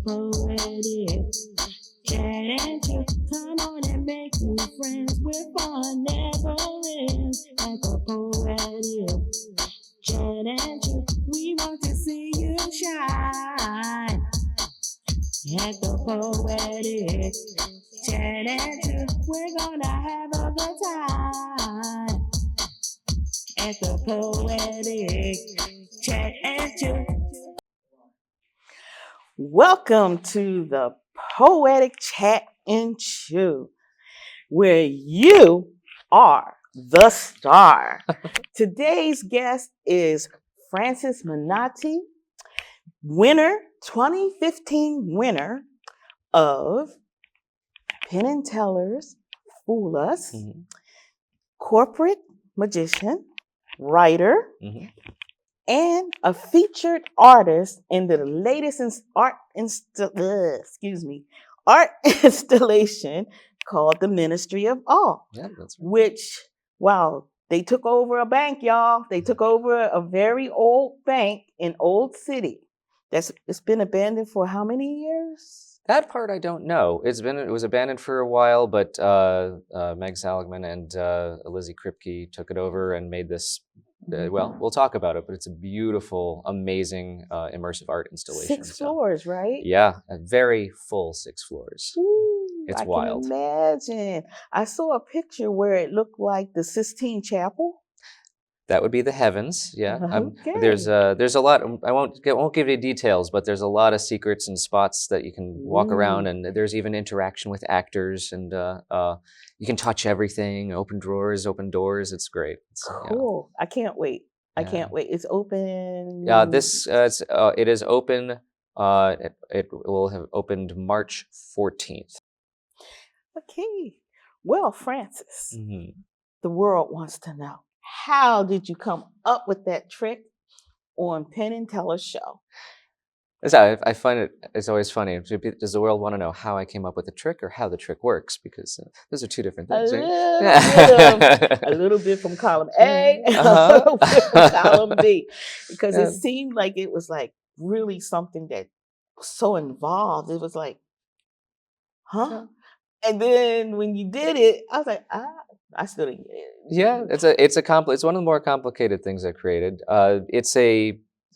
Poetic. Chat and chill. Come on and make new friends. We're fun never ends. At the Poetic. Chat and chill. We want to see you shine. At the Poetic. Chat and chill. We're gonna have a good time. At the Poetic. Chat and chill. Welcome to the Poetic Chat and Chew, where you are the star. Today's guest is Francis Menotti, 2015 winner of Penn and Teller's Fool Us, corporate magician, writer, and a featured artist in the latest art installation called The Ministry of All. Yeah, that's right. Which, wow, they took over a bank, y'all. They took over a very old bank in Old City. It's been abandoned for how many years? That part I don't know. It was abandoned for a while, but Meg Saligman and Lizzie Kripke took it over and made this. Well, we'll talk about it, but it's a beautiful, amazing, immersive art installation. 6 floors, right? Yeah, a very full 6 floors. Ooh, It's I wild. Can imagine. I saw a picture where it looked like the Sistine Chapel. That would be the heavens, yeah. Okay. There's a lot. I won't give you details, but there's a lot of secrets and spots that you can walk around, and there's even interaction with actors, and you can touch everything. Open drawers, open doors. It's great. Cool. Yeah. I can't wait. I can't wait. It's open. It is open. It will have opened March 14th. Okay. Well, Francis, the world wants to know. How did you come up with that trick on Penn and Teller's show? I find it's always funny. Does the world want to know how I came up with the trick or how the trick works? Because those are two different things. A little bit from column A, a little bit from column B. Because it seemed like it was like really something that was so involved. It was like, huh? And then when you did it, I was like, I still didn't get it. Yeah, it's one of the more complicated things I created.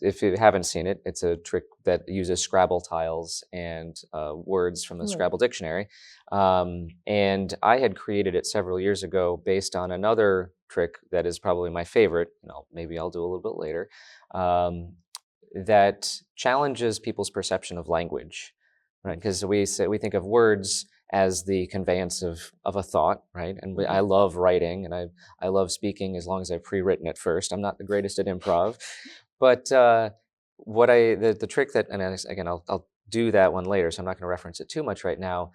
If you haven't seen it, it's a trick that uses Scrabble tiles and words from the Scrabble dictionary. And I had created it several years ago based on another trick that is probably my favorite. Maybe I'll do a little bit later. That challenges people's perception of language, right? Because we think of words as the conveyance of a thought, right? And I love writing, and I love speaking as long as I've pre-written it first. I'm not the greatest at improv, but the trick that, and again, I'll do that one later, so I'm not going to reference it too much right now,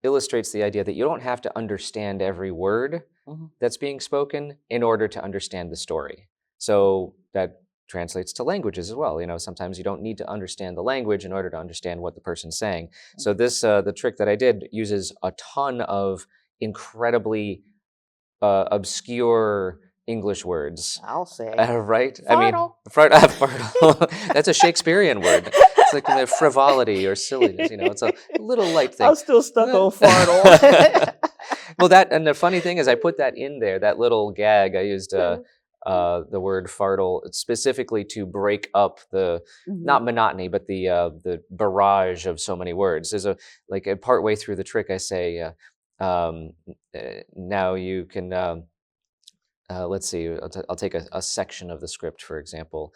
illustrates the idea that you don't have to understand every word that's being spoken in order to understand the story. So that translates to languages as well. Sometimes you don't need to understand the language in order to understand what the person's saying. So the trick that I did uses a ton of incredibly obscure English words. I'll say. Right? Fartle. Fartle. That's a Shakespearean word. It's like frivolity or silliness. It's a little light thing. I'm still stuck on fartle. Well, and the funny thing is I put that in there, that little gag. I used the word fartle specifically to break up the not monotony, but the barrage of so many words. There's partway through the trick, I say, now you can. Let's see, I'll take a section of the script, for example.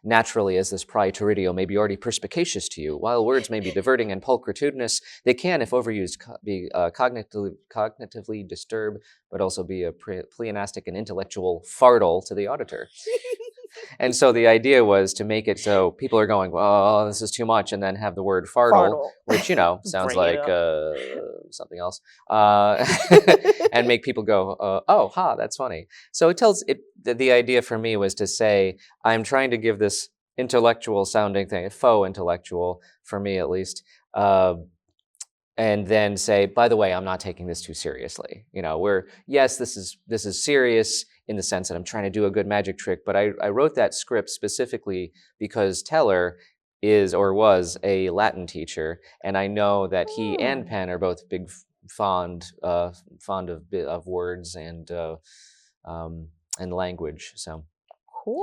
Naturally, as this praetoridio may be already perspicacious to you, while words may be diverting and pulchritudinous, they can, if overused, be cognitively disturb, but also be a pleonastic and intellectual fartle to the auditor. And so the idea was to make it so people are going, "Oh, this is too much," and then have the word fartle. Which sounds like something else, and make people go, "Oh, ha, that's funny." So the idea for me was to say, I'm trying to give this intellectual sounding thing, faux intellectual for me at least, and then say, by the way, I'm not taking this too seriously. This is serious in the sense that I'm trying to do a good magic trick, but I wrote that script specifically because Teller is or was a Latin teacher, and I know that he and Oh, Penn are both big fond of words um, and language. So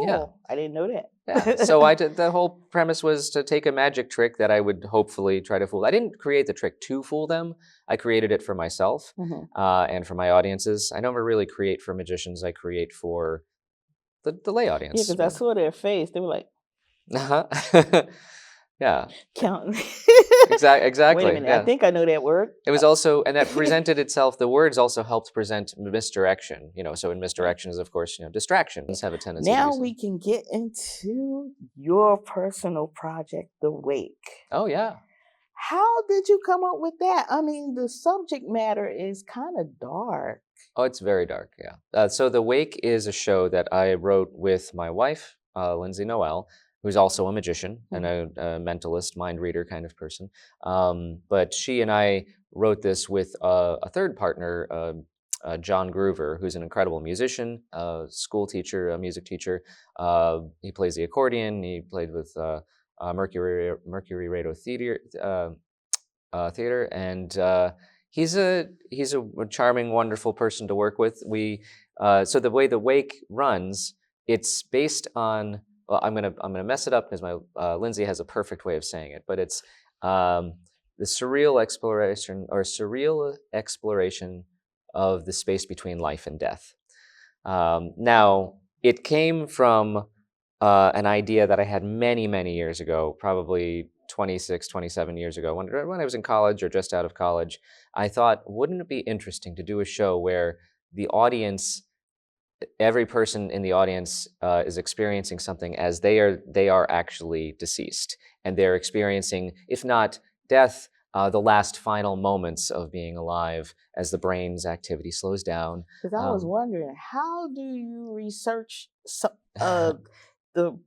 yeah. cool. I didn't know that. Yeah, so I did, the whole premise was to take a magic trick that I would hopefully try to fool. I didn't create the trick to fool them. I created it for myself Mhm. and for my audiences. I never really create for magicians. I create for the lay Yeah, audience. because I saw their face. They were like Uh-huh. Yeah, counting. Wait a exactly. minute. I Yeah. think I know that word. It was also, and that presented itself, the words also helped present misdirection, so in misdirection is, of course, distractions have a tendency to be Now so. we can get into your personal project, The Wake. Oh, yeah. How did you come up with that? I mean, the subject matter is kind of dark. Oh, it's very dark, yeah. So The Wake is a show that I wrote with my wife, Lindsay Noel, who's also a magician and Mhm. a mentalist, mind reader kind of person. But she and I wrote this with a third partner, John Groover, who's an incredible musician, school teacher, a music teacher. He plays the accordion. He played with Mercury Radio Theater. Theater, and he's a charming, wonderful person to work with. So the way the wake runs, it's based on. Well, I'm gonna mess it up because my Lindsay has a perfect way of saying it, but it's um, the surreal exploration of the space between life and death. Now, it came from an idea that I had many, many years ago, probably 26, 27 years ago, when I was in college or just out of college. I thought, wouldn't it be interesting to do a show where the audience, every person in the audience is experiencing something as they are actually deceased, and they're experiencing, if not death, the last final moments of being alive as the brain's activity slows down. Because I was Um, wondering, how do you research the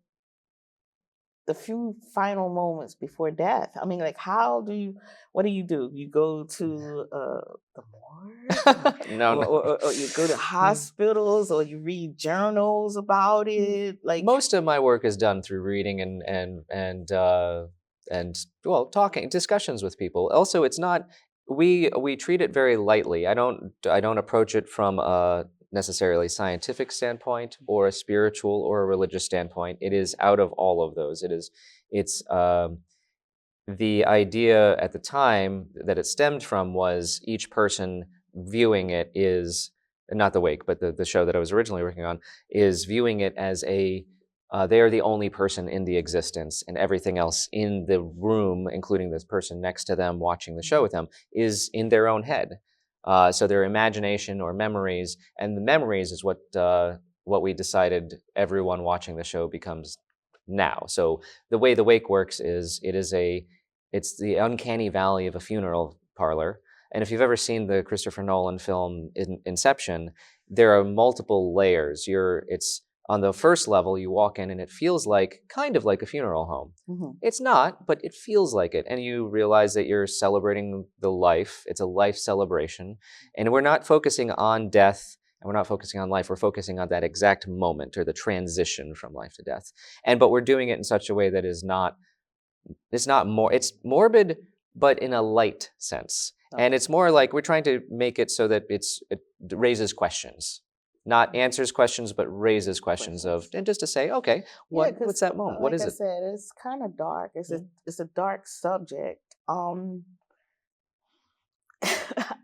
the few final moments before death? I mean, like, what do? You go to the morgue, no, no. or you go to hospitals, or you read journals about it? Like, Most of my work is done through reading and well, talking, discussions with people. Also, it's not, we treat it very lightly. I don't approach it from a necessarily scientific standpoint or a spiritual or a religious standpoint. It is out of all of those. It's the idea at the time that it stemmed from was each person viewing it is not the wake, but the show that I was originally working on is viewing it as they are the only person in the existence, and everything else in the room, including this person next to them watching the show with them, is in their own head. So their imagination or memories, and the memories is what we decided everyone watching the show becomes now. So the way the wake works is it's the uncanny valley of a funeral parlor. And if you've ever seen the Christopher Nolan film Inception, there are multiple layers. It's on the first level, you walk in and it feels like kind of like a funeral home. mhm. It's not, but it feels like it. And you realize that you're celebrating the life. It's a life celebration. And we're not focusing on death and we're not focusing on life. We're focusing on that exact moment or the transition from life to death. But we're doing it in such a way that it's morbid, but in a light sense. And Okay. it's more like we're trying to make it so that it raises questions, not answers questions, but raises questions and just to say, okay, Yeah, what's because that moment? What like is I it? said, it's kind of dark. It's a dark subject.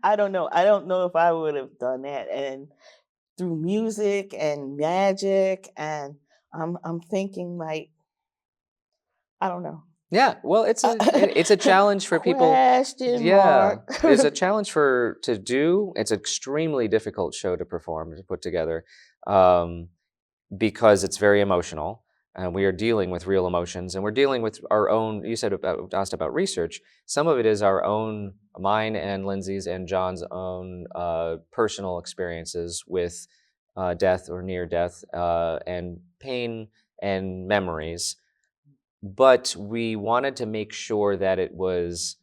I don't know. I don't know if I would have done that. And through music and magic, and I'm thinking like, I don't know. Yeah, well, it's a challenge for people. Question Yeah, mark. it's a challenge to do. It's an extremely difficult show to perform, to put together. Um, because it's very emotional and we are dealing with real emotions and we're dealing with our own. You asked about research. Some of it is our own, mine and Lindsay's and John's own personal experiences with death or near death and pain and memories, but we wanted to make sure that it was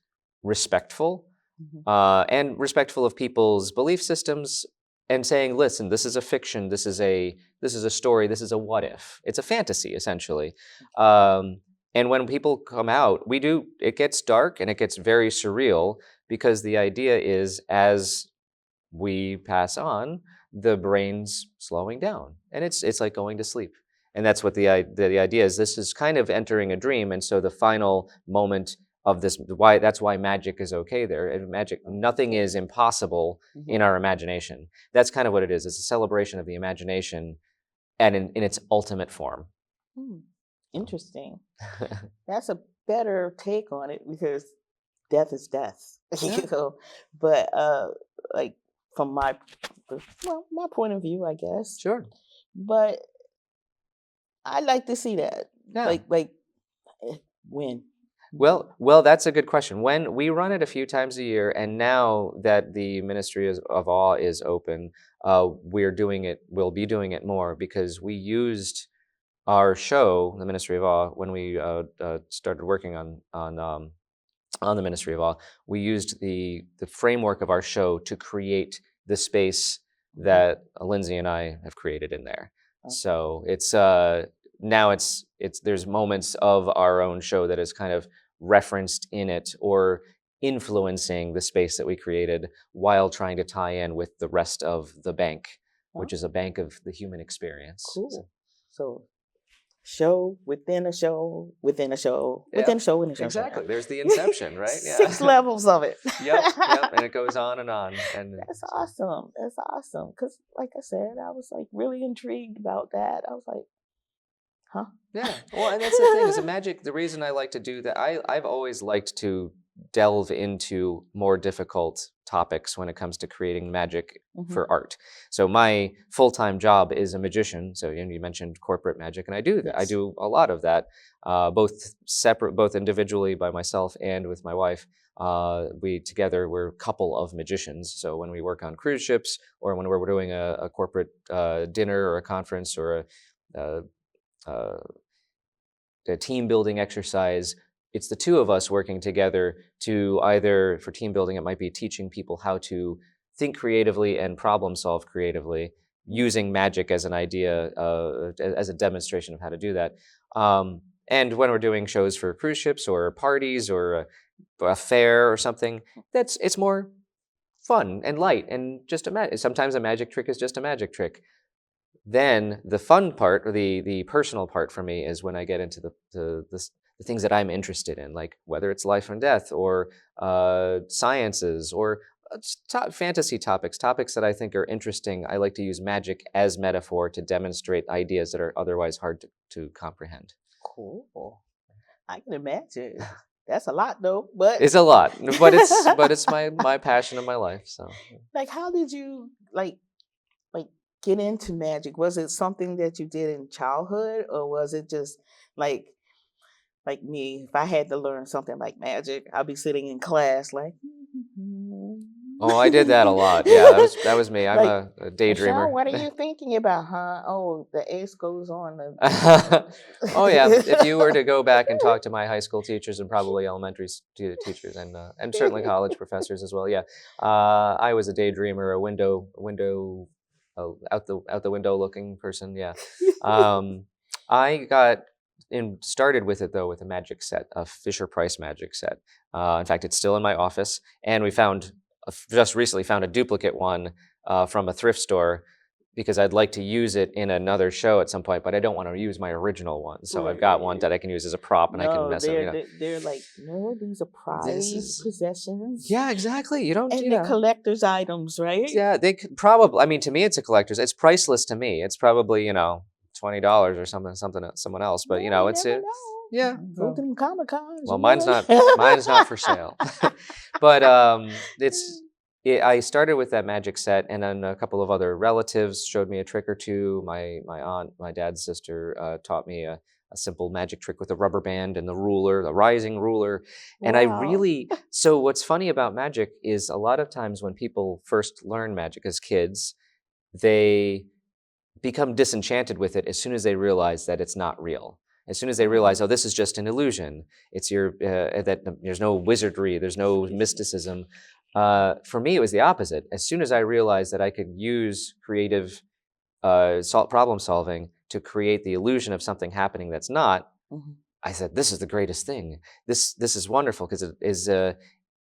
respectful Mhm. and respectful of people's belief systems, and saying, listen, this is a fiction, this is a story, this is a what if, it's a fantasy essentially. And when people come out, it gets dark and it gets very surreal, because the idea is, as we pass on, the brain's slowing down, and it's like going to sleep. And that's what the idea is. This is kind of entering a dream, and so the final moment of this, that's why magic is okay there. And magic, nothing is impossible in our imagination. That's kind of what it is. It's a celebration of the imagination, and in its ultimate form. Interesting. That's a better take on it, because death is death, you know. But like, from my point of view, I guess. Sure. But I like to see that. Yeah. Like when. Well, that's a good question. When we run it a few times a year, and now that the Ministry of Awe is open, we'll be doing it more, because we used our show, the Ministry of Awe, when we started working on the Ministry of Awe. We used the framework of our show to create the space that Lindsay and I have created in there. Okay. So it's now there's moments of our own show that is kind of referenced in it, or influencing the space that we created, while trying to tie in with the rest of the bank, which is a bank of the human experience. Cool. So show within a show within a show within a show within a show. Exactly. There's the inception, right? Yeah. 6 levels of it. Yep. And it goes on and on. And that's awesome. That's awesome. Because, like I said, I was like really intrigued about that. I was like, huh? Yeah. Well, and that's the thing, is magic. The reason I like to do that, I've always liked to delve into more difficult topics when it comes to creating magic for art. So my full-time job is a magician. So you mentioned corporate magic, and I do that. Yes. I do a lot of that, both individually by myself and with my wife. We're a couple of magicians. So when we work on cruise ships, or when we're doing a corporate dinner or a conference, or a team building exercise, it's the two of us working together to either, for team building, it might be teaching people how to think creatively and problem solve creatively, using magic as an idea, as a demonstration of how to do that. And when we're doing shows for cruise ships or parties or a fair or something, it's more fun and light, and just sometimes a magic trick is just a magic trick. Then the fun part, or the personal part for me, is when I get into the things that I'm interested in, like whether it's life and death, or sciences, or fantasy topics that I think are interesting. I like to use magic as metaphor to demonstrate ideas that are otherwise hard to comprehend. Cool. I can imagine. That's a lot, though. But it's a lot, but it's my passion of my life. So, like, how did you get into magic? Was it something that you did in childhood, or was it just like me? If I had to learn something like magic, I'd be sitting in class like. Oh, I did that a lot. Yeah, that was me. I'm a daydreamer. Chelle, what are you thinking about, huh? Oh, the ace goes on. Oh yeah. If you were to go back and talk to my high school teachers, and probably elementary teachers, and certainly college professors as well. Yeah, I was a daydreamer, out the window looking person. Yeah. I got started with it, though, with a magic set, a Fisher-Price magic set. In fact, it's still in my office, and we just recently found a duplicate one from a thrift store, because I'd like to use it in another show at some point, but I don't want to use my original one. So I've got one that I can use as a prop, and I can mess up. They're like, no, these are prized possessions. Yeah, exactly. You don't. And they're collector's items, right? Yeah, they could probably. I mean, to me, it's a collector's. It's priceless to me. It's probably $20 or something someone else, but it's it. Yeah. Go to them Comic-Cons. Well, mine's not for sale. But I started with that magic set, and then a couple of other relatives showed me a trick or two. My aunt, my dad's sister, taught me a simple magic trick with a rubber band and the rising ruler. And wow. So what's funny about magic is, a lot of times when people first learn magic as kids, they become disenchanted with it as soon as they realize that it's not real. As soon as they realize, oh, this is just an illusion. It's that there's no wizardry, there's no mysticism. For me, it was the opposite. As soon as I realized that I could use creative problem solving to create the illusion of something happening that's not, I said, this is the greatest thing. This is wonderful because it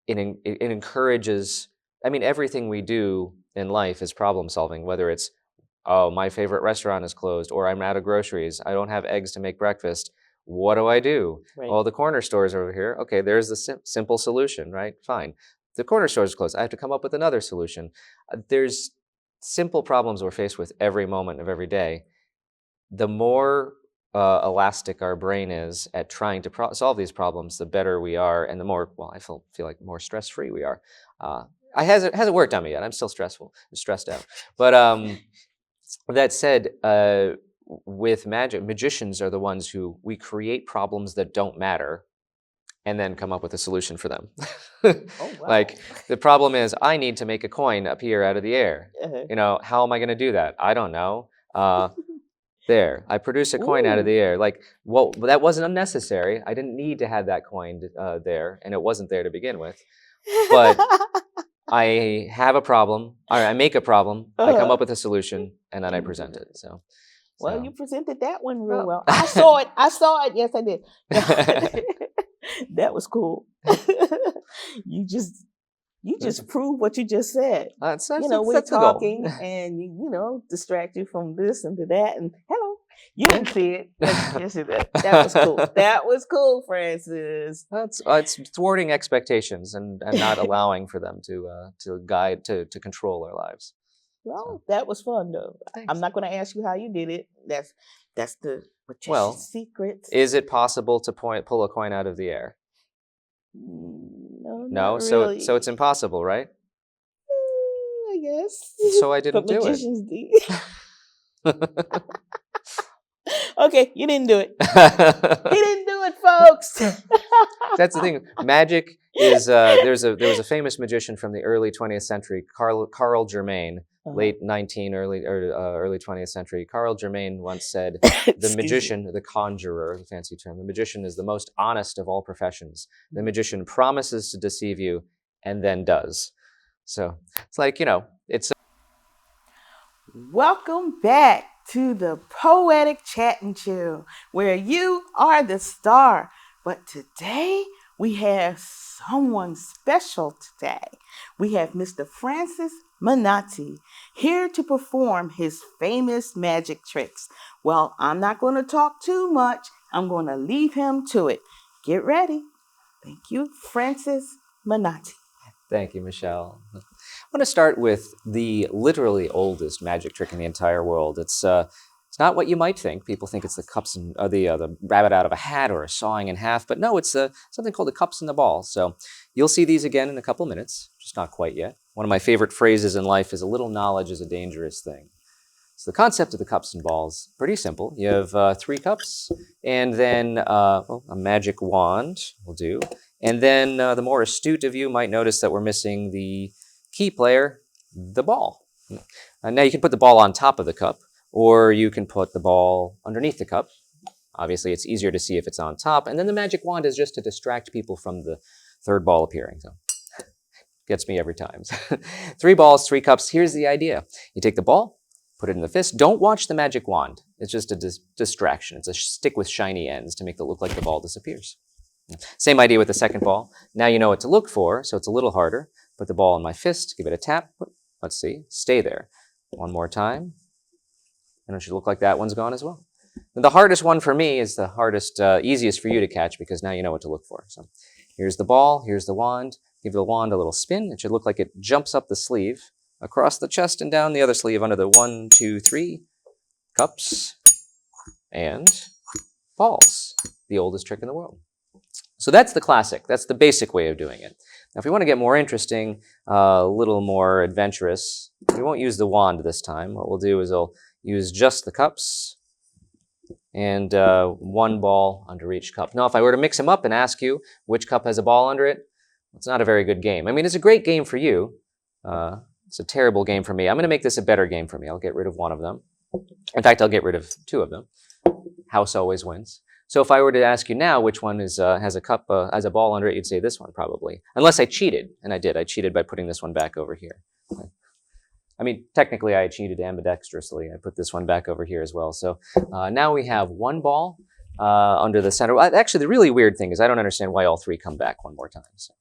encourages. I mean, everything we do in life is problem solving, whether it's, oh, my favorite restaurant is closed, or I'm out of groceries. I don't have eggs to make breakfast. What do I do? Right. Oh, the corner store is over here. Okay, there's the simple solution, right? Fine. The corner store is closed. I have to come up with another solution. There's simple problems we're faced with every moment of every day. The more elastic our brain is at trying to solve these problems, the better we are, and the more, well, I feel like more stress-free we are. It hasn't worked on me yet. I'm still stressed out. But that said, with magic, magicians are the ones who we create problems that don't matter and then come up with a solution for them. Oh, wow. Like, the problem is, I need to make a coin appear out of the air. How am I going to do that? I don't know. There, I produce a coin out of the air. Like, well, that wasn't unnecessary. I didn't need to have that coin there, and it wasn't there to begin with. But I have a problem, or I make a problem, I come up with a solution, and then I present it. Well, you presented that one real well. I saw it. Yes, I did. That was cool. You just prove what you just said. We're talking and distract you from this and to that, and hello. You didn't see it. Yes, you did. That was cool. That was cool, Francis. It's thwarting expectations and not allowing for them to guide, to control our lives. Well, that was fun though. Thanks. I'm not going to ask you how you did it. That's the magician's secret. Is it possible to pull a coin out of the air? No, no. Not So really. so it's impossible, right? I guess. So I didn't do it. Okay, you didn't do it. He didn't do it, folks. That's the thing. Magic is there was a famous magician from the early 20th century, Carl Germain, late 19th, early 20th century. Carl Germain once said, "The magician, the conjurer, the fancy term, the magician is the most honest of all professions. The magician promises to deceive you and then does." So it's like, it's. Welcome back to the Poetic Chat and Chill, where you are the star. But today we have someone special today. We have Mr. Francis Menotti here to perform his famous magic tricks. Well, I'm not going to talk too much. I'm going to leave him to it. Get ready. Thank you, Francis Menotti. Thank you, Michelle. I want to start with the literally oldest magic trick in the entire world. It's not what you might think. People think it's the cups and the rabbit out of a hat or a sawing in half, but no, it's something called the cups and the ball. So you'll see these again in a couple minutes, just not quite yet. One of my favorite phrases in life is, "A little knowledge is a dangerous thing." So the concept of the cups and balls, pretty simple. You have 3 cups, and then a magic wand will do. And then the more astute of you might notice that we're missing the key player, the ball. Now you can put the ball on top of the cup, or you can put the ball underneath the cup. Obviously, it's easier to see if it's on top. And then the magic wand is just to distract people from the third ball appearing. So gets me every time. 3 balls, 3 cups. Here's the idea. You take the ball, put it in the fist. Don't watch the magic wand. It's just a distraction. It's a stick with shiny ends to make it look like the ball disappears. Same idea with the second ball. Now you know what to look for, so it's a little harder. Put the ball in my fist, give it a tap. Let's see, stay there. One more time. And it should look like that one's gone as well. And the hardest one for me is the hardest, easiest for you to catch, because now you know what to look for. So here's the ball, here's the wand. Give the wand a little spin. It should look like it jumps up the sleeve, across the chest and down the other sleeve under the 1, 2, 3 cups and balls. The oldest trick in the world. So that's the classic. That's the basic way of doing it. Now, if we want to get more interesting, a little more adventurous, we won't use the wand this time. What we'll do is we'll use just the cups and 1 ball under each cup. Now, if I were to mix them up and ask you which cup has a ball under it, it's not a very good game. I mean, it's a great game for you. It's a terrible game for me. I'm going to make this a better game for me. I'll get rid of 1 of them. In fact, I'll get rid of 2 of them. House always wins. So if I were to ask you now which one has a cup, has a ball under it, you'd say this one probably. Unless I cheated, and I did. I cheated by putting this one back over here. I mean, technically I cheated ambidextrously. I put this one back over here as well. So now we have 1 ball under the center. Actually, the really weird thing is I don't understand why all three come back one more time. So.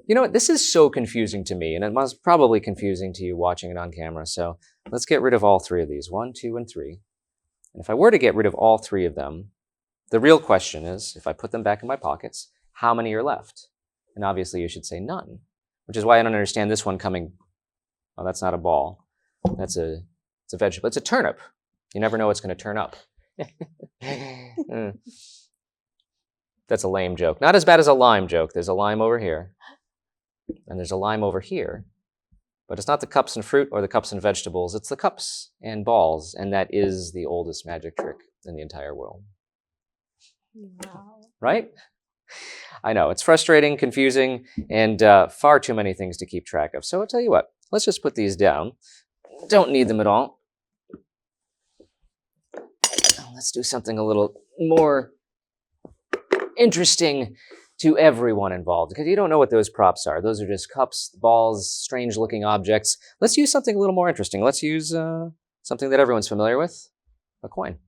You know what? This is so confusing to me, and it was probably confusing to you watching it on camera. So let's get rid of all three of these, 1, 2, and 3. And if I were to get rid of all three of them, the real question is, if I put them back in my pockets, how many are left? And obviously you should say none, which is why I don't understand this one coming. Oh, that's not a ball. It's a vegetable. It's a turnip. You never know what's going to turn up. That's a lame joke. Not as bad as a lime joke. There's a lime over here, and there's a lime over here. But it's not the cups and fruit or the cups and vegetables. It's the cups and balls, and that is the oldest magic trick in the entire world. Wow. Right? I know, it's frustrating, confusing, and far too many things to keep track of. So I'll tell you what, let's just put these down. Don't need them at all. Let's do something a little more interesting to everyone involved, because you don't know what those props are. Those are just cups, balls, strange-looking objects. Let's use something a little more interesting. Let's use something that everyone's familiar with, a coin.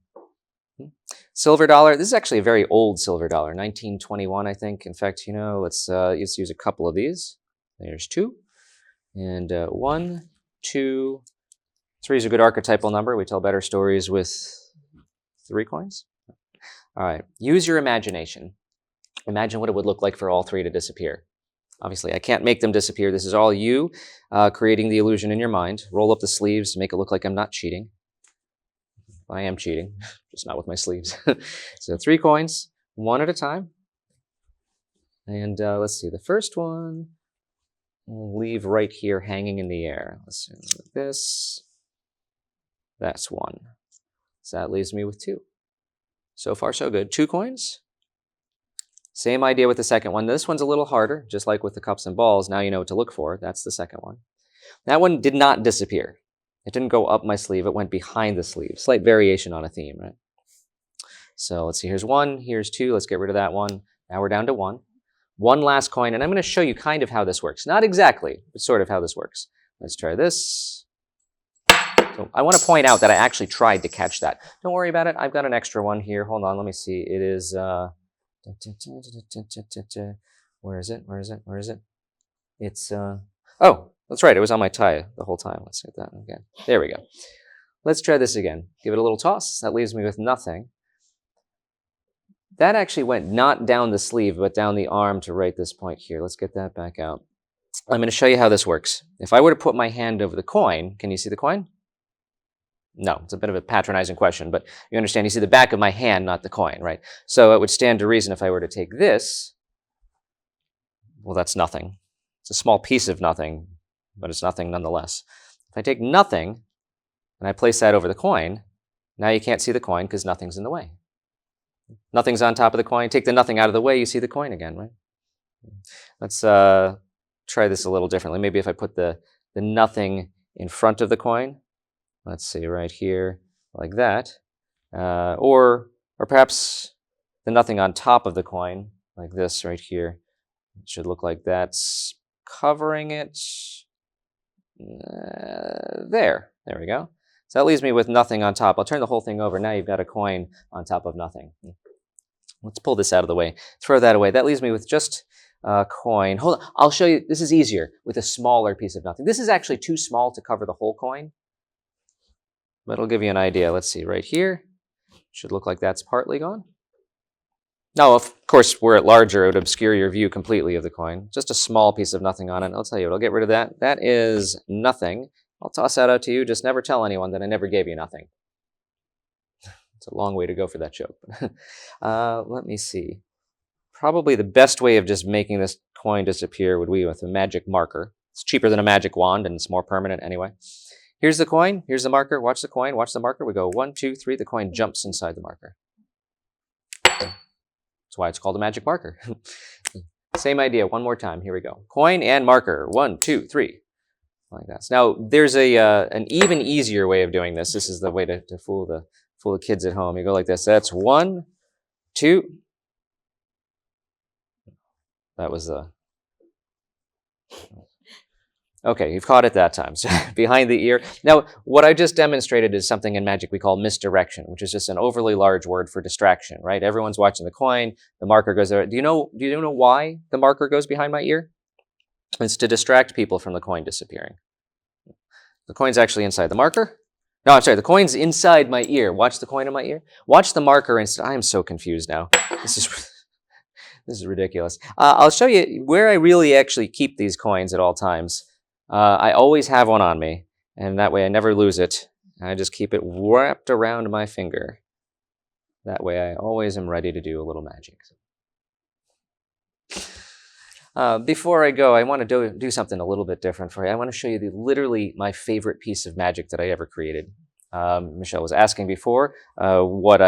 Silver dollar. This is actually a very old silver dollar, 1921, I think. In fact, you know, let's use a couple of these. There's 2. And 1, 2, 3 is a good archetypal number. We tell better stories with 3 coins. All right, use your imagination. Imagine what it would look like for all 3 to disappear. Obviously, I can't make them disappear. This is all you creating the illusion in your mind. Roll up the sleeves to make it look like I'm not cheating. I am cheating, just not with my sleeves. So 3 coins, 1 at a time. And let's see, the first one, we'll leave right here hanging in the air. Let's see, like this. That's 1. So that leaves me with 2. So far, so good. 2 coins. Same idea with the second one. This one's a little harder, just like with the cups and balls. Now you know what to look for. That's the second one. That one did not disappear. It didn't go up my sleeve. It went behind the sleeve. Slight variation on a theme, right? So let's see. Here's 1. Here's 2. Let's get rid of that one. Now we're down to 1. One last coin, and I'm going to show you kind of how this works. Not exactly, but sort of how this works. Let's try this. So I want to point out that I actually tried to catch that. Don't worry about it. I've got an extra one here. Hold on. Let me see. It is... Where is it? Where is it? Where is it? It's... Oh, that's right. It was on my tie the whole time. Let's get that again. There we go. Let's try this again. Give it a little toss. That leaves me with nothing. That actually went not down the sleeve, but down the arm to right this point here. Let's get that back out. I'm going to show you how this works. If I were to put my hand over the coin, can you see the coin? No, it's a bit of a patronizing question, but you understand, you see the back of my hand, not the coin, right? So it would stand to reason if I were to take this, well, that's nothing. It's a small piece of nothing, but it's nothing nonetheless. If I take nothing and I place that over the coin, now you can't see the coin because nothing's in the way. Nothing's on top of the coin. Take the nothing out of the way, you see the coin again, right? Let's try this a little differently. Maybe if I put the nothing in front of the coin, let's see, right here, like that. Or perhaps the nothing on top of the coin, like this right here. It should look like that's covering it. There we go. So that leaves me with nothing on top. I'll turn the whole thing over. Now you've got a coin on top of nothing. Let's pull this out of the way. Throw that away. That leaves me with just a coin. Hold on. I'll show you. This is easier with a smaller piece of nothing. This is actually too small to cover the whole coin, but it'll give you an idea. Let's see. Right here. Should look like that's partly gone. Now, of course, were it larger, it would obscure your view completely of the coin. Just a small piece of nothing on it. I'll tell you what. I'll get rid of that. That is nothing. I'll toss that out to you. Just never tell anyone that I never gave you nothing. It's a long way to go for that joke. Let me see. Probably the best way of just making this coin disappear would be with a magic marker. It's cheaper than a magic wand, and it's more permanent anyway. Here's the coin. Here's the marker. Watch the coin. Watch the marker. We go 1, 2, 3. The coin jumps inside the marker. That's why it's called a magic marker. Same idea. One more time. Here we go. Coin and marker. 1, 2, 3. Like that. Now, there's an even easier way of doing this. This is the way to fool the kids at home. You go like this. That's 1, 2. That was Okay, you've caught it that time. So behind the ear. Now, what I just demonstrated is something in magic we call misdirection, which is just an overly large word for distraction, right? Everyone's watching the coin, the marker goes there. Do you know why the marker goes behind my ear? It's to distract people from the coin disappearing. The coin's actually inside the marker. No, I'm sorry, the coin's inside my ear. Watch the coin in my ear. Watch the marker instead. I am so confused now. This is ridiculous. I'll show you where I really actually keep these coins at all times. I always have one on me, and that way I never lose it. I just keep it wrapped around my finger. That way I always am ready to do a little magic. Before I go, I want to do something a little bit different for you. I want to show you literally my favorite piece of magic that I ever created. Michelle was asking before what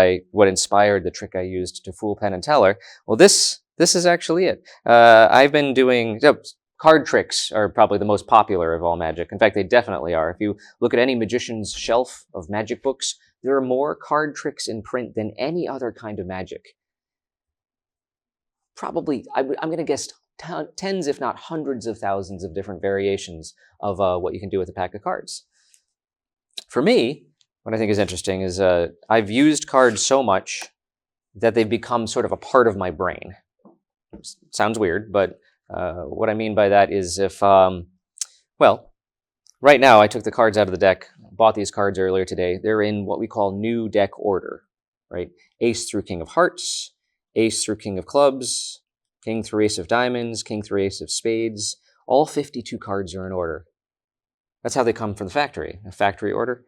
inspired the trick I used to fool Penn and Teller. Well, this is actually it. I've been doing... Card tricks are probably the most popular of all magic. In fact, they definitely are. If you look at any magician's shelf of magic books, there are more card tricks in print than any other kind of magic. Probably, I'm going to guess tens, if not hundreds of thousands of different variations of what you can do with a pack of cards. For me, what I think is interesting is I've used cards so much that they've become sort of a part of my brain. Sounds weird, but what I mean by that is if, well, right now I took the cards out of the deck, bought these cards earlier today. They're in what we call new deck order, right? Ace through King of Hearts, Ace through King of Clubs, King through Ace of Diamonds, King through Ace of Spades. All 52 cards are in order. That's how they come from the factory, a factory order.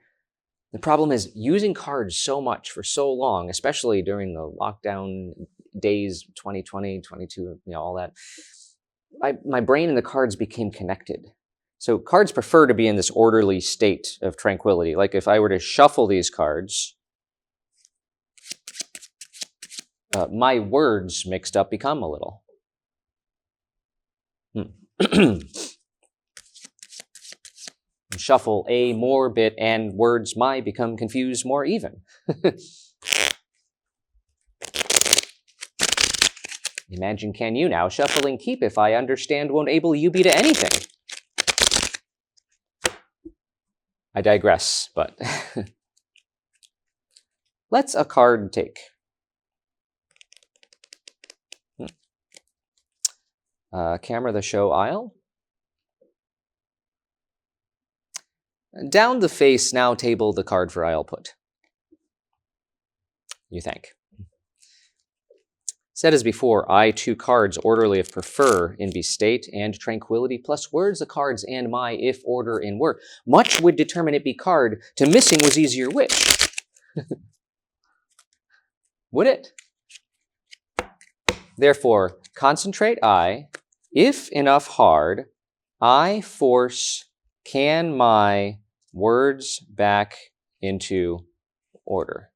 The problem is using cards so much for so long, especially during the lockdown days, 2020, 22, all that. My brain and the cards became connected. So cards prefer to be in this orderly state of tranquility. Like if I were to shuffle these cards, my words mixed up become a little. Shuffle a more bit and words might become confused more even. Imagine can you now, shuffling keep if I understand won't able you be to anything. I digress, but let's a card take. Camera the show aisle. Down the face now table the card for aisle put. You think. Said as before, I two cards orderly if prefer in be state and tranquility plus words the cards and my if order in were. Much would determine it be card to missing was easier which. Would it? Therefore, concentrate I, if enough hard, I force can my words back into order.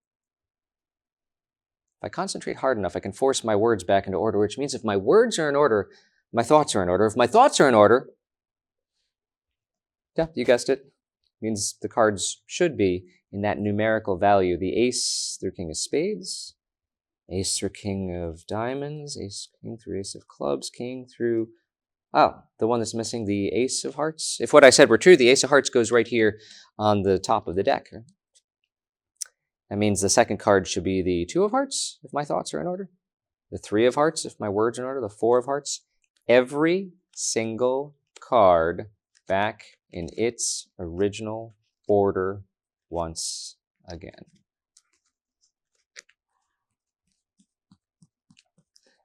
If I concentrate hard enough, I can force my words back into order, which means if my words are in order, my thoughts are in order. If my thoughts are in order, yeah, you guessed it, means the cards should be in that numerical value. The ace through King of Spades, ace through King of Diamonds, ace, King through Ace of Clubs, King through, the one that's missing, the Ace of Hearts. If what I said were true, the Ace of Hearts goes right here on the top of the deck. That means the second card should be the Two of Hearts, if my thoughts are in order. The Three of Hearts, if my words are in order. The Four of Hearts. Every single card back in its original order once again.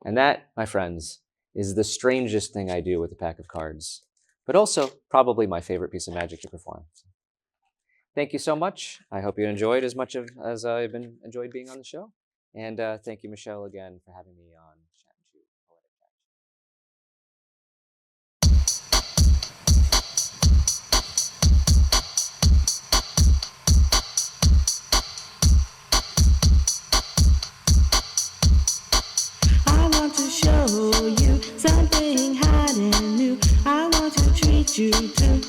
And that, my friends, is the strangest thing I do with a pack of cards, but also probably my favorite piece of magic to perform. Thank you so much. I hope you enjoyed as much as I've enjoyed being on the show. And thank you, Michelle, again for having me on Chat and Shoot Poetic. I want to show you something hot and new. I want to treat you to